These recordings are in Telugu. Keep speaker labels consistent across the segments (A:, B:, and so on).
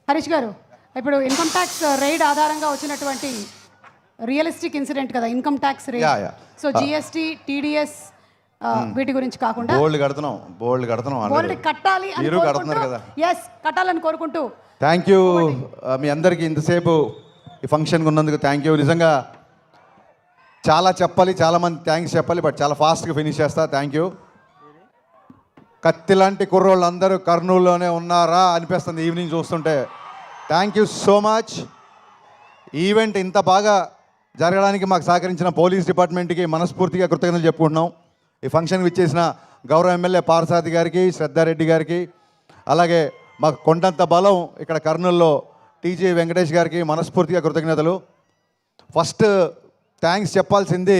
A: హరీష్ గారు, ఇప్పుడు ఇన్కమ్ ట్యాక్స్ రైడ్ ఆధారంగా వచ్చినటువంటి రియలిస్టిక్ ఇన్సిడెంట్ కదా income tax raid. So GST, TDS వీటి గురించి కాకుండా
B: బోల్డ్ కడుతున్నాం
A: బోల్డ్ కట్టాలి అని
B: మీరు కడుతున్నారు కదా.
A: ఎస్, కట్టాలని కోరుకుంటూ
B: థ్యాంక్ యూ మీ అందరికీ ఇంతసేపు ఈ ఫంక్షన్కి ఉన్నందుకు థ్యాంక్ యూ. నిజంగా చాలా చెప్పాలి, చాలామంది థ్యాంక్స్ చెప్పాలి, బట్ చాలా ఫాస్ట్గా ఫినిష్ చేస్తా. Thank you. కత్తి లాంటి కుర్రోళ్ళు అందరూ కర్నూలులోనే ఉన్నారా అనిపిస్తుంది ఈవినింగ్ చూస్తుంటే. Thank you so much. Event ఇంత బాగా జరగడానికి మాకు సహకరించిన పోలీస్ డిపార్ట్మెంట్కి మనస్ఫూర్తిగా కృతజ్ఞతలు చెప్పుకుంటున్నాం. ఈ ఫంక్షన్కి ఇచ్చేసిన గౌరవ ఎమ్మెల్యే పార్సాది గారికి, శ్రద్ధారెడ్డి గారికి, అలాగే మాకు కొండంత బలం ఇక్కడ కర్నూలులో టీజీ వెంకటేష్ గారికి మనస్ఫూర్తిగా కృతజ్ఞతలు. ఫస్ట్ థ్యాంక్స్ చెప్పాల్సింది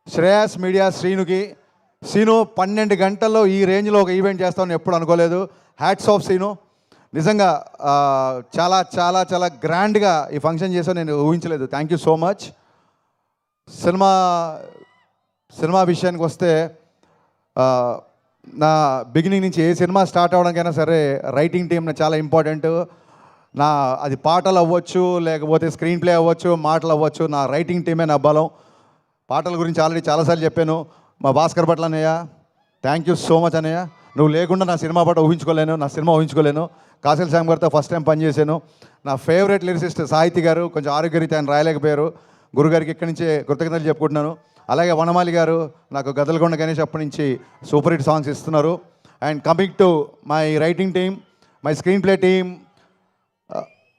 B: శ్రేయాస్ మీడియా శ్రీనుకి. సీను 12 గంటల్లో ఈ రేంజ్లో ఒక ఈవెంట్ చేస్తామని ఎప్పుడు అనుకోలేదు. Hats off Seenu. నిజంగా చాలా చాలా చాలా గ్రాండ్గా ఈ ఫంక్షన్ చేసావు, నేను ఊహించలేదు. Thank you so much. Cinema విషయానికి వస్తే నా బిగినింగ్ నుంచి ఏ సినిమా స్టార్ట్ అవ్వడానికైనా సరే రైటింగ్ టీమ్ చాలా ఇంపార్టెంట్. అది పాటలు అవ్వచ్చు, లేకపోతే స్క్రీన్ ప్లే అవ్వచ్చు, మాటలు అవ్వచ్చు, నా రైటింగ్ టీమే నా బలం. పాటల గురించి ఆల్రెడీ చాలాసార్లు చెప్పాను. మా భాస్కర్ భట్ల అన్నయ్య, థ్యాంక్ యూ సో మచ్ అన్నయ్య. నువ్వు లేకుండా నా సినిమా పాట ఊహించుకోలేను, నా సినిమా ఊహించుకోలేను. కాసిల్ శ్యామ్ గారితో ఫస్ట్ టైం పనిచేశాను. నా ఫేవరెట్ లిరిసిస్ట్ సాహితీ గారు, కొంచెం ఆరోగ్యరీత్యా ఆయన రాయలేకపోయారు. గురుగారికి ఇక్కడి నుంచే కృతజ్ఞతలు చెప్పుకుంటున్నాను. అలాగే వనమాలి గారు నాకు గదలకొండ గణేష్ అప్పటి నుంచి సూపర్ హిట్ సాంగ్స్ ఇస్తున్నారు. And coming to my writing team, my screen play team,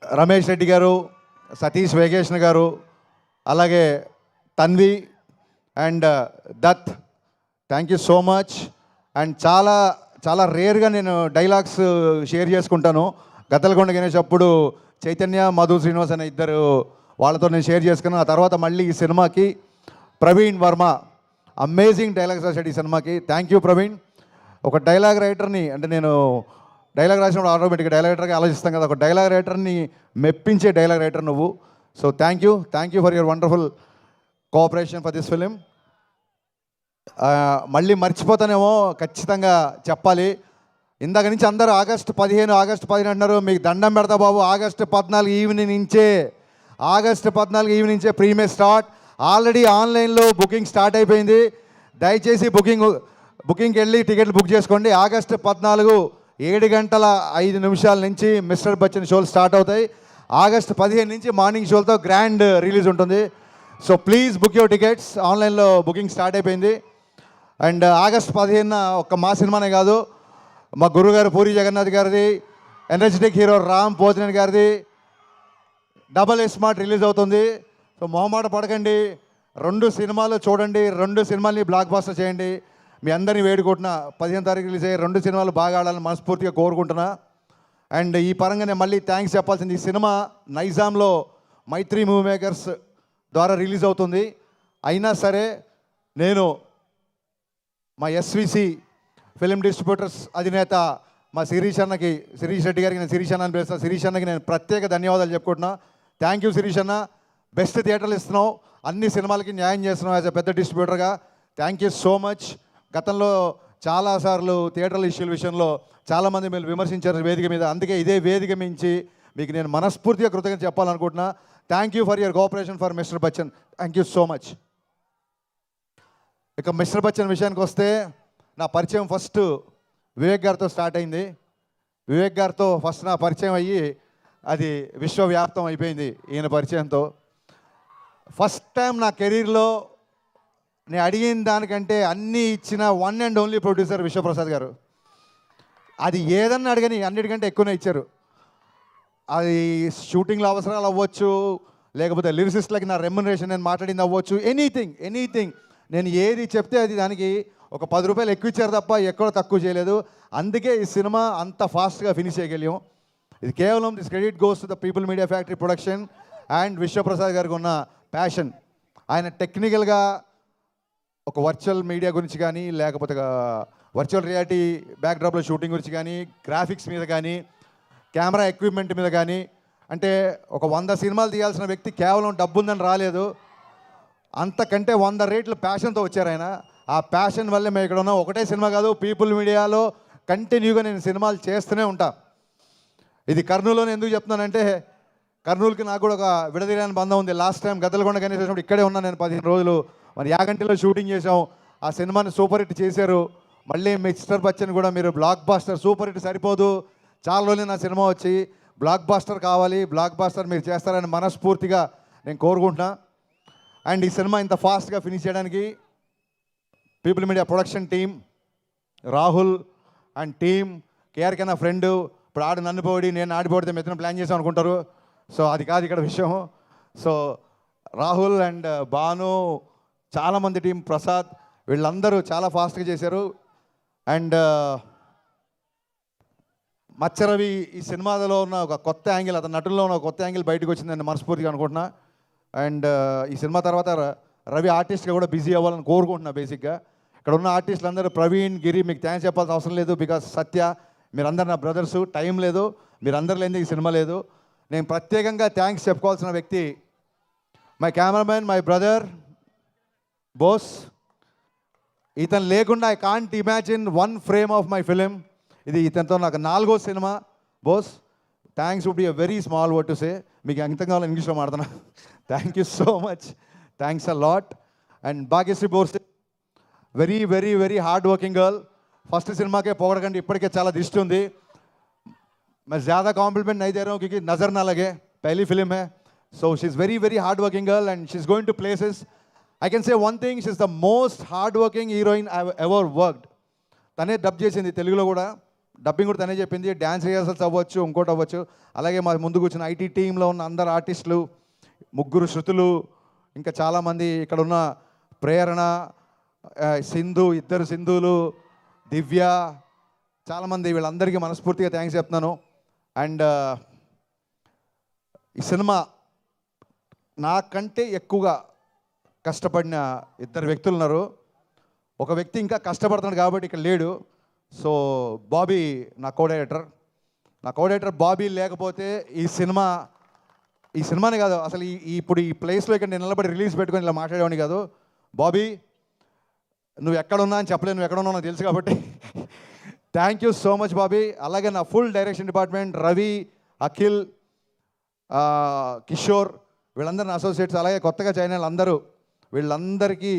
B: Ramesh Reddy గారు, సతీష్ వేగేష్ణ గారు, అలాగే Tanvi and Dutt, thank you so much. And చాలా చాలా రేర్గా నేను డైలాగ్స్ షేర్ చేసుకుంటాను. గద్దలకొండ గణేష్ అప్పుడు చైతన్య, మధు శ్రీనివాస్ అనే ఇద్దరు వాళ్ళతో నేను షేర్ చేసుకున్నాను. ఆ తర్వాత మళ్ళీ ఈ సినిమాకి ప్రవీణ్ వర్మ అమేజింగ్ డైలాగ్స్ రాశాడు ఈ సినిమాకి. Thank you Praveen. ఒక డైలాగ్ రైటర్ని, అంటే నేను డైలాగ్ రాసినప్పుడు ఆటోమేటిక్గా డైలాగ్ రైటర్గా ఆలోచిస్తాం కదా, ఒక డైలాగ్ రైటర్ని మెప్పించే డైలాగ్ రైటర్ నువ్వు. So thank you for your wonderful cooperation for this film. మళ్ళీ మర్చిపోతానేమో, ఖచ్చితంగా చెప్పాలి. ఇందాక నుంచి అందరూ ఆగస్టు 15 అంటున్నారు. మీకు దండం పెడతా బాబు. ఆగస్టు 14 ఈవినింగ్ నుంచే ప్రీమే స్టార్ట్. ఆల్రెడీ ఆన్లైన్లో బుకింగ్ స్టార్ట్ అయిపోయింది. దయచేసి బుకింగ్కి వెళ్ళి టికెట్లు బుక్ చేసుకోండి. ఆగస్టు 14 7:05 నుంచి మిస్టర్ బచ్చన్ షోలు స్టార్ట్ అవుతాయి. ఆగస్టు 15 నుంచి మార్నింగ్ షోలతో గ్రాండ్ రిలీజ్ ఉంటుంది. So please book your tickets. ఆన్లైన్లో బుకింగ్ స్టార్ట్ అయిపోయింది. అండ్ ఆగస్టు 15 ఒక్క మా సినిమానే కాదు, మా గురుగారు పూరి జగన్నాథ్ గారిది, ఎనర్జెటిక్ హీరో రామ్ పోతినేని గారిది డబల్ స్మార్ట్ రిలీజ్ అవుతుంది. సో మొహమాట పడకండి, 2 సినిమాలు చూడండి, 2 సినిమాల్ని బ్లాక్ బాస్టర్ చేయండి. మీ అందరినీ వేడుకుంటున్నా 15 తారీఖు రిలీజ్ అయ్యే 2 సినిమాలు బాగా ఆడాలని మనస్ఫూర్తిగా కోరుకుంటున్నా. అండ్ ఈ పరంగా నేను మళ్ళీ థ్యాంక్స్ చెప్పాల్సింది, ఈ సినిమా నైజాంలో మైత్రి మూవీ మేకర్స్ ద్వారా రిలీజ్ అవుతుంది. అయినా సరే నేను మా ఎస్విసి ఫిలిం డిస్ట్రిబ్యూటర్స్ అధినేత మా శిరీష్ రెడ్డి గారికి, నేను శిరీష్ అన్న అని పిలుస్తాను. శిరీష్ అన్నకి నేను ప్రత్యేక ధన్యవాదాలు చెప్పుకుంటున్నా. థ్యాంక్ యూ శిరీష్ అన్న. బెస్ట్ థియేటర్లు ఇస్తున్నావు, అన్ని సినిమాలకి న్యాయం చేస్తున్నావు యాజ్ ఎ పెద్ద డిస్ట్రిబ్యూటర్గా. Thank you so much. గతంలో చాలాసార్లు థియేటర్ల ఇష్యూల విషయంలో చాలామంది మీరు విమర్శించారు వేదిక మీద. అందుకే ఇదే వేదిక మించి మీకు నేను మనస్ఫూర్తిగా కృతజ్ఞత చెప్పాలనుకుంటున్నా. Thank you for your cooperation for mister Bachchan. Thank you so much. ఇక మిస్టర్ బచ్చన్ విషయానికి వస్తే, నా పరిచయం ఫస్ట్ వివేక్ గారితో స్టార్ట్ అయింది. వివేక్ గారితో ఫస్ట్ నా పరిచయం అయ్యి అది విశ్వవ్యాప్తం అయిపోయింది ఈయన పరిచయంతో. ఫస్ట్ టైం నా కెరీర్లో నేను అడిగిన దానికంటే అన్నీ ఇచ్చిన one and only producer Vishwaprasad గారు. అది ఏదన్నా అడిగని అన్నిటికంటే ఎక్కువనే ఇచ్చారు. అది షూటింగ్లో అవసరాలు అవ్వచ్చు, లేకపోతే లిరిసిస్ట్లకి నా రెమ్యునరేషన్ నేను మాట్లాడింది అవ్వచ్చు, ఎనీథింగ్ నేను ఏది చెప్తే అది దానికి ఒక 10 రూపాయలు ఎక్కువ ఇచ్చారు తప్ప ఎక్కడో తక్కువ చేయలేదు. అందుకే ఈ సినిమా అంత ఫాస్ట్గా ఫినిష్ చేయగలిగాం. ఇది కేవలం this credit goes to the people media factory production and Vishwaprasad గారికి ఉన్న ప్యాషన్. ఆయన టెక్నికల్గా ఒక వర్చువల్ మీడియా గురించి కానీ, లేకపోతే వర్చువల్ రియాలిటీ బ్యాక్డ్రాప్లో షూటింగ్ గురించి కానీ, గ్రాఫిక్స్ మీద కానీ, కెమెరా ఎక్విప్మెంట్ మీద కానీ, అంటే ఒక 100 సినిమాలు తీయాల్సిన వ్యక్తి కేవలం డబ్బు ఉందని రాలేదు, అంతకంటే 100 రేట్లు ప్యాషన్తో వచ్చారు ఆయన. ఆ ప్యాషన్ వల్లే మేము ఇక్కడ ఉన్నాం. ఒకటే సినిమా కాదు, పీపుల్ మీడియాలో కంటిన్యూగా నేను సినిమాలు చేస్తూనే ఉంటా. ఇది కర్నూలులోనే ఎందుకు చెప్తున్నానంటే కర్నూలుకి నాకు కూడా ఒక విడదీయని బంధం ఉంది. లాస్ట్ టైం గద్దలకొండ గణేష్ వచ్చినప్పుడు ఇక్కడే ఉన్నాను నేను 15 రోజులు. మరి యాగంటిలో షూటింగ్ చేసాం. ఆ సినిమాని సూపర్ హిట్ చేశారు. మళ్ళీ మిస్టర్ బచ్చన్ కూడా మీరు బ్లాక్ బాస్టర్, సూపర్ హిట్ సరిపోదు, చాలా రోజులు నా సినిమా వచ్చి బ్లాక్ బాస్టర్ కావాలి, బ్లాక్ బాస్టర్ మీరు చేస్తారని మనస్ఫూర్తిగా నేను కోరుకుంటున్నా. అండ్ ఈ సినిమా ఇంత ఫాస్ట్గా ఫినిష్ చేయడానికి people media production team, Rahul and team, KRK నా ఫ్రెండ్. ఇప్పుడు ఆడు నన్ను పోడి నేను ఆడిపోడితే మెత్తన ప్లాన్ చేసాం అనుకుంటారు. సో అది కాదు ఇక్కడ విషయం. సో రాహుల్ అండ్ భాను, చాలామంది టీం, ప్రసాద్, వీళ్ళందరూ చాలా ఫాస్ట్గా చేశారు. అండ్ మచ్చరవి ఈ సినిమాలో ఉన్న ఒక కొత్త యాంగిల్, అతని నటుల్లో ఉన్న ఒక కొత్త యాంగిల్ బయటకు వచ్చిందని మనస్ఫూర్తిగా అనుకుంటున్నా. అండ్ ఈ సినిమా తర్వాత రవి ఆర్టిస్ట్గా కూడా బిజీ అవ్వాలని కోరుకుంటున్నా. బేసిక్గా ఇక్కడ ఉన్న ఆర్టిస్టులు అందరూ, ప్రవీణ్, గిరి, మీకు థ్యాంక్స్ చెప్పాల్సిన అవసరం లేదు. బికాస్ సత్య, మీరందరూ నా బ్రదర్సు. టైం లేదు, మీరందరూ లేనిది ఈ సినిమా లేదు. నేను ప్రత్యేకంగా థ్యాంక్స్ చెప్పుకోవాల్సిన వ్యక్తి my cameraman, my brother Bose. ఇతను లేకుండా I can't imagine one frame of my film. ఇది ఇతనితో నాకు 4వ సినిమా. Bose, thanks would be a very small word to say. మీకు ఎంత కావాలో ఇంగ్లీష్లో మాడుతున్నా. Thank you so much, thanks a lot. And Bhagyashree Borse, very very very hard working girl. First సినిమాకే పొగడకండి, ఇప్పటికే చాలా దిష్టి ఉంది. मैं ज़्यादा कॉम्प्लीमेंट नहीं दे रहा हूँ क्योंकि नज़र ना लगे, पहली फिल्म है. So she's very very hard working girl and she's going to places. I can say one thing, she's the most hard working heroine I've ever worked. తనే డబ్ చేసింది తెలుగులో కూడా, డబ్బింగ్ కూడా తనే చెప్పింది. డ్యాన్స్ రిహార్సల్స్ అవ్వచ్చు, ఇంకోటి అవ్వచ్చు. అలాగే మా ముందుకు వచ్చిన ఐటీ టీంలో ఉన్న అందరు ఆర్టిస్టులు, 3 శృతులు, ఇంకా చాలామంది ఇక్కడ ఉన్న ప్రేరణ, సింధు, 2 సింధులు, దివ్య, చాలామంది, వీళ్ళందరికీ మనస్ఫూర్తిగా థ్యాంక్స్ చెప్తున్నాను. అండ్ ఈ సినిమా నాకంటే ఎక్కువగా కష్టపడిన 2 వ్యక్తులు ఉన్నారు. ఒక వ్యక్తి ఇంకా కష్టపడుతున్నాడు కాబట్టి ఇక్కడ లేడు. సో బాబీ నా కోడైరెక్టర్ బాబీ లేకపోతే ఈ సినిమానే కాదు అసలు ఇప్పుడు ఈ ప్లేస్లో ఇక్కడ నేను నిలబడి రిలీజ్ పెట్టుకొని ఇలా మాట్లాడేవాడిని కాదు. బాబీ, నువ్వు ఎక్కడున్నా అని చెప్పలేదు, నువ్వు ఎక్కడున్నావు నాకు తెలుసు కాబట్టి thank you so much Bobby. అలాగే నా full direction department, Ravi, Akhil, Kishore, వీళ్ళందరూ నా అసోసియేట్స్, అలాగే కొత్తగా జాయిన్ అయిన అందరూ, వీళ్ళందరికీ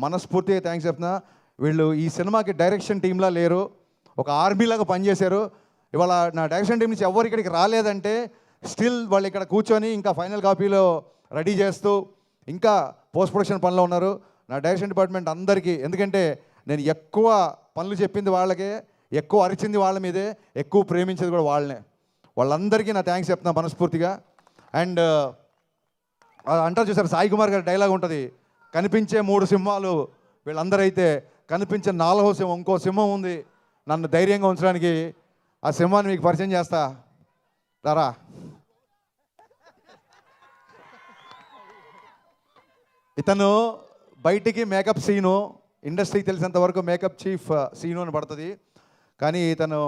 B: మనస్ఫూర్తిగా థ్యాంక్స్ చెప్తున్నా. వీళ్ళు ఈ సినిమాకి డైరెక్షన్ టీంలా లేరు, ఒక ఆర్మీలాగా పనిచేశారు. ఇవాళ నా డైరెక్షన్ టీం నుంచి ఎవరు ఇక్కడికి రాలేదంటే స్టిల్ వాళ్ళు ఇక్కడ కూర్చొని ఇంకా ఫైనల్ కాపీలో రెడీ చేస్తూ ఇంకా పోస్ట్ ప్రొడక్షన్ పనిలో ఉన్నారు. నా డైరెక్షన్ డిపార్ట్మెంట్ అందరికీ, ఎందుకంటే నేను ఎక్కువ పనులు చెప్పింది వాళ్ళకే, ఎక్కువ అరిచింది వాళ్ళ మీదే, ఎక్కువ ప్రేమించేది కూడా వాళ్ళనే. వాళ్ళందరికీ నా థ్యాంక్స్ చెప్తున్నా మనస్ఫూర్తిగా. అండ్ అంటారు చూసారు, సాయి కుమార్ గారి డైలాగ్ ఉంటుంది, కనిపించే 3 సింహాలు వీళ్ళందరూ అయితే కనిపించే 4వ సింహం, ఇంకో సింహం ఉంది నన్ను ధైర్యంగా ఉంచడానికి. ఆ సింహాన్ని మీకు పరిచయం చేస్తా రారా. ఇతను బయటికి మేకప్ సీను, ఇండస్ట్రీకి తెలిసినంత వరకు మేకప్ చీఫ్ సీను అని పడుతుంది. కానీ ఇతను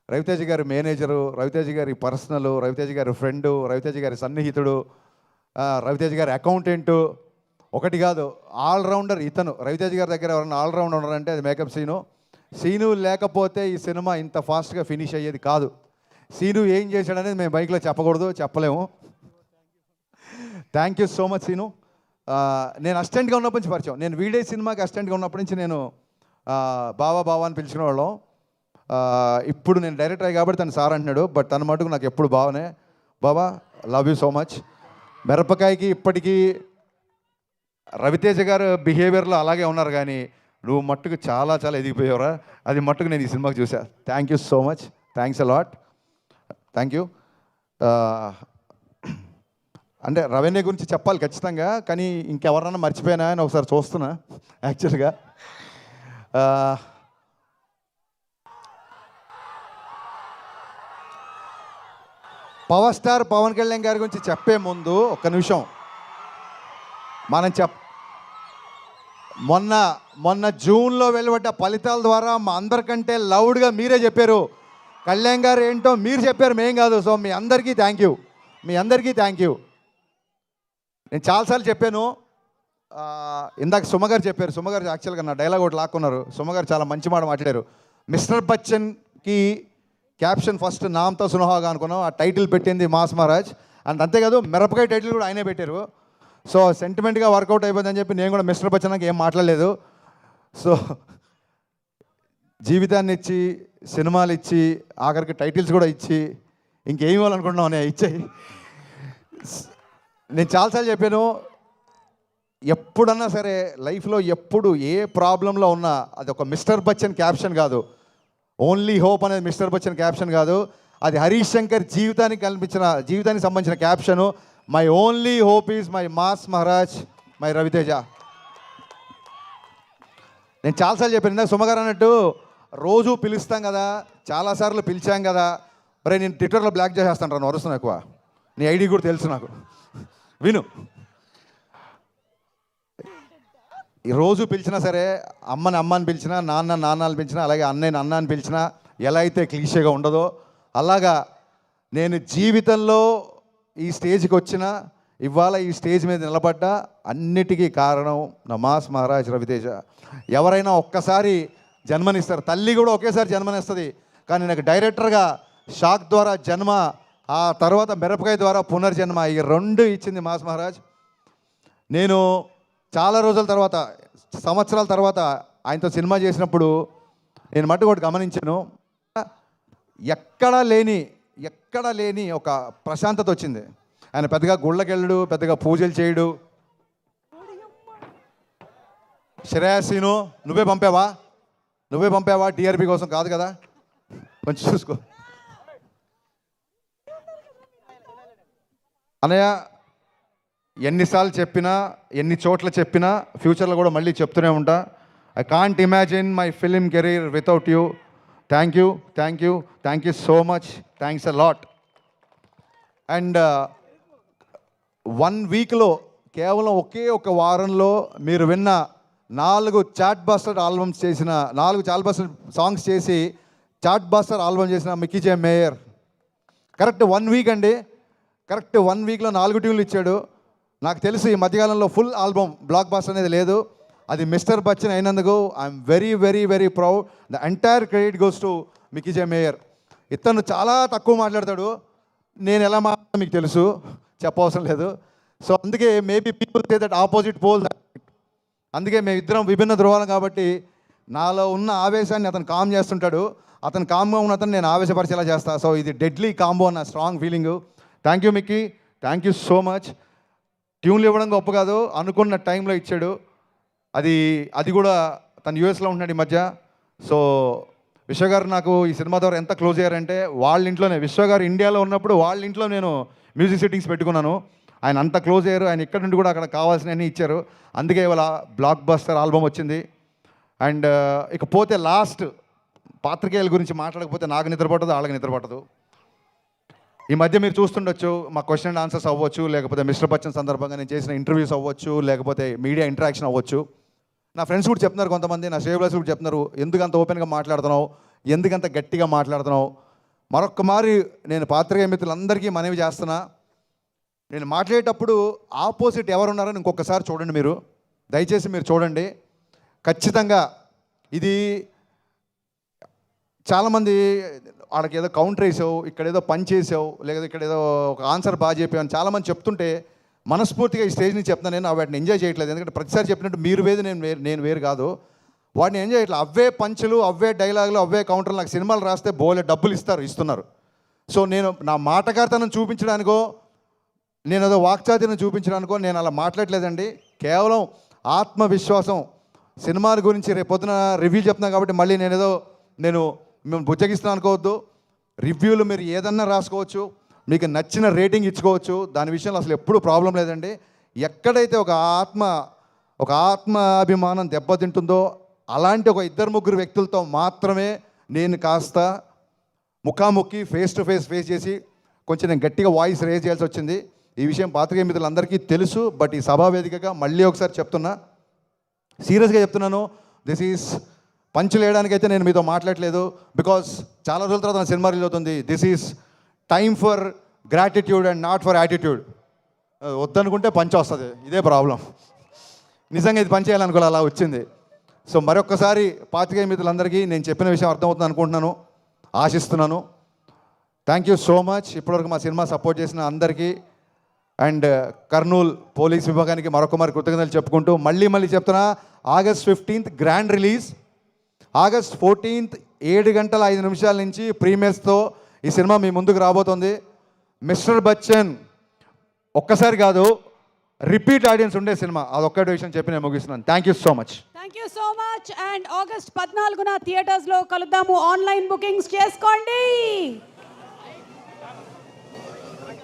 B: రవితేజ గారి మేనేజరు, రవితేజ గారి పర్సనల్, రవితేజ గారి ఫ్రెండు, రవితేజ గారి సన్నిహితుడు, రవితేజ గారి అకౌంటెంటు, ఒకటి కాదు ఆల్రౌండర్ ఇతను. రవితేజ గారి దగ్గర ఎవరైనా ఆల్రౌండర్ ఉన్నారంటే అది మేకప్ సీను లేకపోతే ఈ సినిమా ఇంత ఫాస్ట్గా ఫినిష్ అయ్యేది కాదు. సీను ఏం చేశాడనేది మేము బైక్లో చెప్పకూడదు, చెప్పలేము. Thank you so much Seenu. నేను అసిస్టెంట్గా ఉన్నప్పటి నుంచి పరిచయం, నేను వీడే సినిమాకి అసిస్టెంట్గా ఉన్నప్పటి నుంచి నేను బావా అని పిలుచుకునేవాళ్ళం. ఇప్పుడు నేను డైరెక్టర్ అయ్యి కాబట్టి తను సార్ అంటున్నాడు, బట్ తన మటుకు నాకు ఎప్పుడు బావనే. బావా, లవ్ యూ సో మచ్. మిరపకాయకి ఇప్పటికీ రవితేజ గారు బిహేవియర్లో అలాగే ఉన్నారు, కానీ నువ్వు మట్టుకు చాలా చాలా ఎదిగిపోయావురా, అది మట్టుకు నేను ఈ సినిమాకి చూసా. Thank you so much, thanks a lot, thank you. అంటే రవీణ్య గురించి చెప్పాలి ఖచ్చితంగా, కానీ ఇంకెవరన్నా మర్చిపోయినా అని ఒకసారి చూస్తున్నా యాక్చువల్గా. పవర్ స్టార్ పవన్ కళ్యాణ్ గారి గురించి చెప్పే ముందు ఒక్క నిమిషం మనం మొన్న జూన్లో వెలువడ్డ ఫలితాల ద్వారా మా అందరికంటే లౌడ్గా మీరే చెప్పారు కళ్యాణ్ గారు ఏంటో మీరు చెప్పారు, మేం కాదు. సో మీ అందరికీ థ్యాంక్ యూ. నేను చాలాసార్లు చెప్పాను, ఇందాక సుమగారు చెప్పారు, సుమగారు యాక్చువల్గా నా డైలాగ్ ఒకటి లాక్కున్నారు. సుమగారు చాలా మంచి మాట మాట్లాడారు. మిస్టర్ బచ్చన్కి క్యాప్షన్ ఫస్ట్ నామ్తో సునహాగా అనుకున్నాం, ఆ టైటిల్ పెట్టింది మాస్ మహారాజ్. అండ్ అంతేకాదు మిరపకాయ టైటిల్ కూడా ఆయనే పెట్టారు. సో సెంటిమెంట్గా వర్కౌట్ అయిపోయిందని చెప్పి నేను కూడా మిస్టర్ బచ్చన్కి ఏం మాట్లాడలేదు. సో జీవితాన్ని ఇచ్చి, సినిమాలు ఇచ్చి, ఆఖరికి టైటిల్స్ కూడా ఇచ్చి, ఇంకేం ఇవ్వాలనుకుంటున్నావు నేను ఇచ్చాయి. నేను చాలాసార్లు చెప్పాను, ఎప్పుడన్నా సరే లైఫ్లో ఎప్పుడు ఏ ప్రాబ్లంలో ఉన్నా అది ఒక మిస్టర్ బచ్చన్ క్యాప్షన్ కాదు, ఓన్లీ హోప్ అనేది మిస్టర్ బచ్చన్ క్యాప్షన్ కాదు, అది హరీష్ శంకర్ జీవితానికి సంబంధించిన caption. My only hope is my mass Maharaj, my Raviteja. నేను చాలాసార్లు చెప్పాను, ఇందాక సుమగారు అన్నట్టు రోజు పిలుస్తాం కదా, చాలాసార్లు పిలిచాం కదా, మరి నేను ట్విట్టర్లో బ్లాక్ చేసేస్తాను రా, వరుస్తాను ఎక్కువ, నీ ఐడి కూడా తెలుసు నాకు, విను. ఈ రోజు పిలిచినా సరే, అమ్మని అమ్మ అని పిలిచినా, నాన్న అని పిలిచినా, అలాగే అన్నయ్యని అన్న అని పిలిచినా, ఎలా అయితే క్లీషేగా ఉండదో అలాగా నేను జీవితంలో ఈ స్టేజ్కి వచ్చినా, ఇవాళ ఈ స్టేజ్ మీద నిలబడ్డా అన్నిటికీ కారణం నా మాస్ మహారాజ్ రవితేజ. ఎవరైనా ఒక్కసారి జన్మనిస్తారు, తల్లి కూడా ఒకేసారి జన్మనిస్తుంది, కానీ నాకు డైరెక్టర్గా షాక్ ద్వారా జన్మ, ఆ తర్వాత మిరపకాయ ద్వారా పునర్జన్మ, ఈ రెండు ఇచ్చింది మాస్ మహారాజ్. నేను చాలా రోజుల తర్వాత, సంవత్సరాల తర్వాత ఆయనతో సినిమా చేసినప్పుడు నేను మట్టుకు ఒకటి గమనించాను, ఎక్కడా లేని ఒక ప్రశాంతత వచ్చింది. ఆయన పెద్దగా గుళ్ళకెళ్ళడు, పెద్దగా పూజలు చేయడు. శ్రేయస్సీను నువ్వే పంపావా టీఆర్పీ కోసం కాదు కదా, కొంచెం చూసుకో అన్నయ్య. ఎన్నిసార్లు చెప్పినా, ఎన్ని చోట్ల చెప్పినా, ఫ్యూచర్లో కూడా మళ్ళీ చెప్తూనే ఉంటా, I can't imagine my film career without you. Thank you so much, thanks a lot. And 1 వీక్లో, కేవలం ఒకే ఒక వారంలో మీరు విన్న 4 చాట్ బస్టర్ ఆల్బమ్స్ చేసిన, 4 చాట్ బస్టర్ సాంగ్స్ చేసి చాట్ బస్టర్ ఆల్బమ్ చేసిన మిక్కీ జే మేయర్ కరెక్ట్ 1 వీక్ అండి, కరెక్ట్ 1 వీక్లో 4 ట్యూన్లు ఇచ్చాడు. నాకు తెలిసి ఈ మధ్యకాలంలో ఫుల్ ఆల్బమ్ బ్లాక్ బస్టర్ అనేది లేదు, అది మిస్టర్ బచ్చన్ అయినందుకు I'm very very very proud. The entire credit goes to Mickey J mayor. ఇతను చాలా తక్కువ మాట్లాడతాడు, నేను ఎలా మాట్లాడతాను మీకు తెలుసు, చెప్పవసరం లేదు. సో అందుకే maybe people say that opposite pole, అందుకే మేమిద్దరం విభిన్న ధృవాలం కాబట్టి నాలో ఉన్న ఆవేశాన్ని అతను కామ్ చేస్తుంటాడు, అతను కామ్గా ఉన్న అతను నేను ఆవేశపరిచేలా చేస్తాను. సో ఇది డెడ్లీ కాంబో అన్న strong feeling. Thank you Mickey, thank you so much. ట్యూన్లు ఇవ్వడం గొప్ప కాదు, అనుకున్న టైంలో ఇచ్చాడు. అది కూడా తను యూఎస్లో ఉంటున్నాడు ఈ మధ్య. సో విశ్వగారు నాకు ఈ సినిమా ద్వారా ఎంత క్లోజ్ అయ్యారంటే, వాళ్ళ ఇంట్లోనే, విశ్వగారు ఇండియాలో ఉన్నప్పుడు వాళ్ళ ఇంట్లో నేను మ్యూజిక్ సిట్టింగ్స్ పెట్టుకున్నాను. ఆయన అంత క్లోజ్ అయ్యారు, ఆయన ఇక్కడ నుండి కూడా అక్కడ కావాల్సినవన్నీ ఇచ్చారు. అందుకే ఇవాళ బ్లాక్ బస్టర్ ఆల్బమ్ వచ్చింది. అండ్ ఇకపోతే లాస్ట్, పాత్రికేయుల గురించి మాట్లాడకపోతే నాకు నిద్ర పట్టదు, వాళ్ళకి నిద్ర పట్టదు. ఈ మధ్య మీరు చూస్తుండొచ్చు, మా క్వశ్చన్ అండ్ ఆన్సర్స్ అవ్వచ్చు, లేకపోతే మిస్టర్ బచ్చన్ సందర్భంగా నేను చేసిన ఇంటర్వ్యూస్ అవ్వచ్చు, లేకపోతే మీడియా ఇంటరాక్షన్ అవ్వచ్చు. నా ఫ్రెండ్స్ కూడా చెప్తున్నారు, కొంతమంది నా శ్రేయబ్లాస్ కూడా చెప్తున్నారు, ఎందుకంత ఓపెన్గా మాట్లాడుతున్నావు, ఎందుకంత గట్టిగా మాట్లాడుతున్నావు. మరొక్క మారి నేను పాత్రికేయ మిత్రులందరికీ మనవి చేస్తున్నా, నేను మాట్లాడేటప్పుడు ఆపోజిట్ ఎవరున్నారని ఇంకొకసారి చూడండి, మీరు దయచేసి మీరు చూడండి. ఖచ్చితంగా ఇది చాలామంది వాళ్ళకి ఏదో కౌంటర్ వేసావు, ఇక్కడ ఏదో పని చేసావు, లేదా ఇక్కడ ఏదో ఒక ఆన్సర్ బాగా చెప్పావు చాలామంది చెప్తుంటే మనస్ఫూర్తిగా ఈ స్టేజ్ నుంచి చెప్తాను, నేను వాటిని ఎంజాయ్ చేయట్లేదు. ఎందుకంటే ప్రతిసారి చెప్పినట్టు మీరు వేరు నేను వేరు కాదు, వాటిని ఎంజాయ్ చేయట్లేదు. అవే పంచులు, అవే డైలాగులు, అవే కౌంటర్లు. నాకు సినిమాలు రాస్తే బోలే డబ్బులు ఇస్తున్నారు. సో నేను నా మాటగారితనం చూపించడానికో, నేను ఏదో వాక్చాతుర్యం చూపించడానికో నేను అలా మాట్లాడలేదండి. కేవలం ఆత్మవిశ్వాసం, సినిమాల గురించి రేపొద్దున రివ్యూ చెప్తున్నాను కాబట్టి మళ్ళీ నేను మేము బుజ్జగిస్తున్నాను అనుకోవద్దు. రివ్యూలు మీరు ఏదన్నా రాసుకోవచ్చు, మీకు నచ్చిన రేటింగ్ ఇచ్చుకోవచ్చు, దాని విషయంలో అసలు ఎప్పుడూ ప్రాబ్లం లేదండి. ఎక్కడైతే ఒక ఆత్మాభిమానం దెబ్బతింటుందో అలాంటి ఒక 2-3 వ్యక్తులతో మాత్రమే నేను కాస్త ముఖాముఖి ఫేస్ టు ఫేస్ చేసి కొంచెం నేను గట్టిగా వాయిస్ రేజ్ చేయాల్సి వచ్చింది. ఈ విషయం పాత్రికేయ మిత్రులందరికీ తెలుసు. బట్ ఈ సభా వేదికగా మళ్ళీ ఒకసారి చెప్తున్నా, సీరియస్గా చెప్తున్నాను, దిస్ ఈజ్ పంచులు వేయడానికైతే నేను మీతో మాట్లాడలేదు. బికాస్ చాలా రోజుల తర్వాత నా సినిమా రిలీజ్ అవుతుంది. This is time for gratitude and not for attitude. వద్దనుకుంటే పంచ్ వస్తుంది, ఇదే ప్రాబ్లం. నిజంగా ఇది పని చేయాలనుకోవాలి, అలా వచ్చింది. సో మరొక్కసారి పాత్రికేయ మిత్రులందరికీ నేను చెప్పిన విషయం అర్థమవుతుంది అనుకుంటున్నాను, ఆశిస్తున్నాను. థ్యాంక్ యూ సో మచ్ ఇప్పటివరకు మా సినిమా సపోర్ట్ చేసిన అందరికీ అండ్ కర్నూలు పోలీస్ విభాగానికి మరొక కృతజ్ఞతలు చెప్పుకుంటూ మళ్ళీ చెప్తున్నా, August 15th grand release, August 14th 7:05 నుంచి ప్రీమియర్స్తో ఈ సినిమా మీ ముందుకు రాబోతుంది. మిస్టర్ బచ్చన్ ఒక్కసారి కాదు, రిపీట్ ఆడియన్స్ ఉండే సినిమా, అదొక్కటి విషయం చెప్పి నేను ముగిస్తున్నాను. Thank you so much.
A: Thank you so much. And August 14న థియేటర్స్లో కలుద్దాము. ఆన్లైన్ బుకింగ్స్ చేసుకోండి.